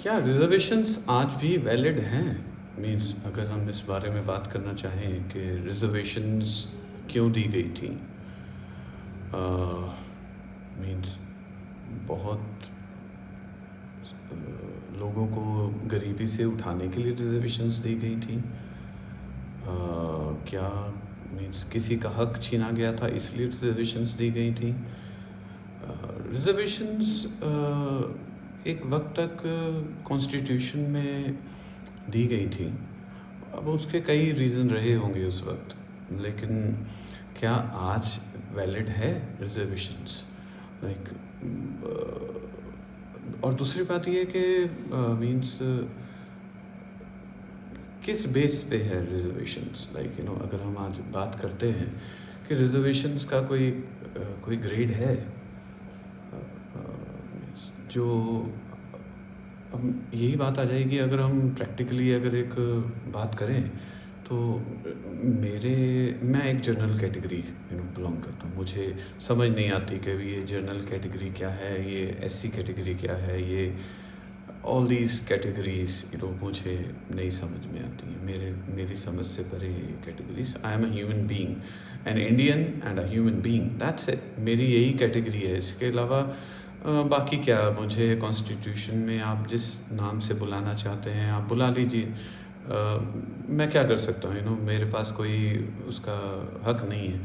क्या रिजर्वेशंस आज भी वैलिड हैं? मीन्स अगर हम इस बारे में बात करना चाहें कि रिजर्वेशंस क्यों दी गई थी, मीन्स बहुत लोगों को गरीबी से उठाने के लिए रिजर्वेशंस दी गई थी। क्या मीन्स किसी का हक छीना गया था इसलिए रिजर्वेशंस दी गई थी? रिजर्वेशंस एक वक्त तक कॉन्स्टिट्यूशन में दी गई थी। अब उसके कई रीज़न रहे होंगे उस वक्त, लेकिन क्या आज वैलिड है रिजर्वेशंस? लाइक और दूसरी बात ये है कि मीन्स किस बेस पे है रिजर्वेशंस? लाइक अगर हम आज बात करते हैं कि रिजर्वेशंस का कोई ग्रेड है, जो अब यही बात आ जाएगी अगर हम प्रैक्टिकली अगर एक बात करें तो मैं एक जनरल कैटेगरी बिलोंग करता हूँ। मुझे समझ नहीं आती कि ये जनरल कैटेगरी क्या है, ये एससी कैटेगरी क्या है, ये ऑल दीज कैटेगरीज मुझे नहीं समझ में आती हैं। मेरी समझ से परे categories. I am a human being, an Indian and a human being, that's it. मेरी यही कैटेगरी है। इसके अलावा बाकी क्या, मुझे कॉन्स्टिट्यूशन में आप जिस नाम से बुलाना चाहते हैं आप बुला लीजिए। मैं क्या कर सकता हूँ? मेरे पास कोई उसका हक नहीं है।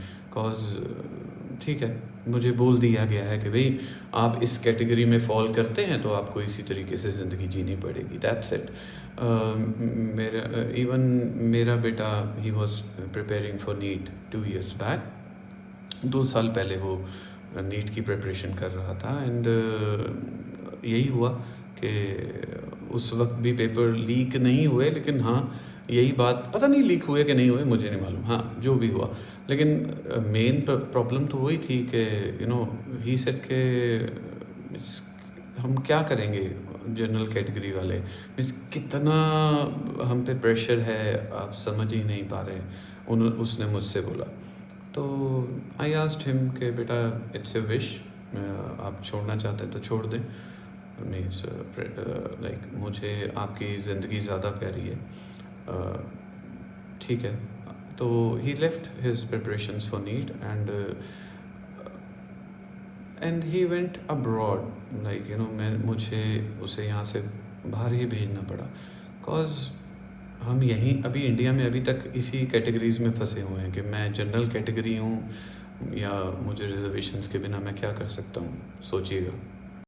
ठीक है, मुझे बोल दिया गया है कि भाई आप इस कैटेगरी में फॉल करते हैं तो आपको इसी तरीके से ज़िंदगी जीनी पड़ेगी, दैट्स इट। मेरा बेटा ही was preparing for NEET 2 years back. 2 साल पहले वो नीट की प्रिपरेशन कर रहा था, एंड यही हुआ कि उस वक्त भी पेपर लीक नहीं हुए, लेकिन हाँ यही बात, पता नहीं लीक हुए कि नहीं हुए, मुझे नहीं मालूम, हाँ जो भी हुआ। लेकिन मेन प्रॉब्लम तो वही थी कि ही सेड के हम क्या करेंगे जनरल कैटेगरी वाले, मीन्स कितना हम पे प्रेशर है आप समझ ही नहीं पा रहे। उसने मुझसे बोला, तो आई आस्क्ड हिम कि बेटा इट्स ए विश, आप छोड़ना चाहते हैं तो छोड़ दें। मीन्स लाइक मुझे आपकी ज़िंदगी ज़्यादा प्यारी है, ठीक है। तो he left his preparations for NEET and he went abroad. Like मुझे उसे यहाँ से बाहर ही भेजना पड़ा, बिकॉज हम यहीं अभी इंडिया में अभी तक इसी कैटेगरीज में फंसे हुए हैं कि मैं जनरल कैटेगरी हूँ या मुझे रिजर्वेशंस के बिना मैं क्या कर सकता हूँ, सोचिएगा।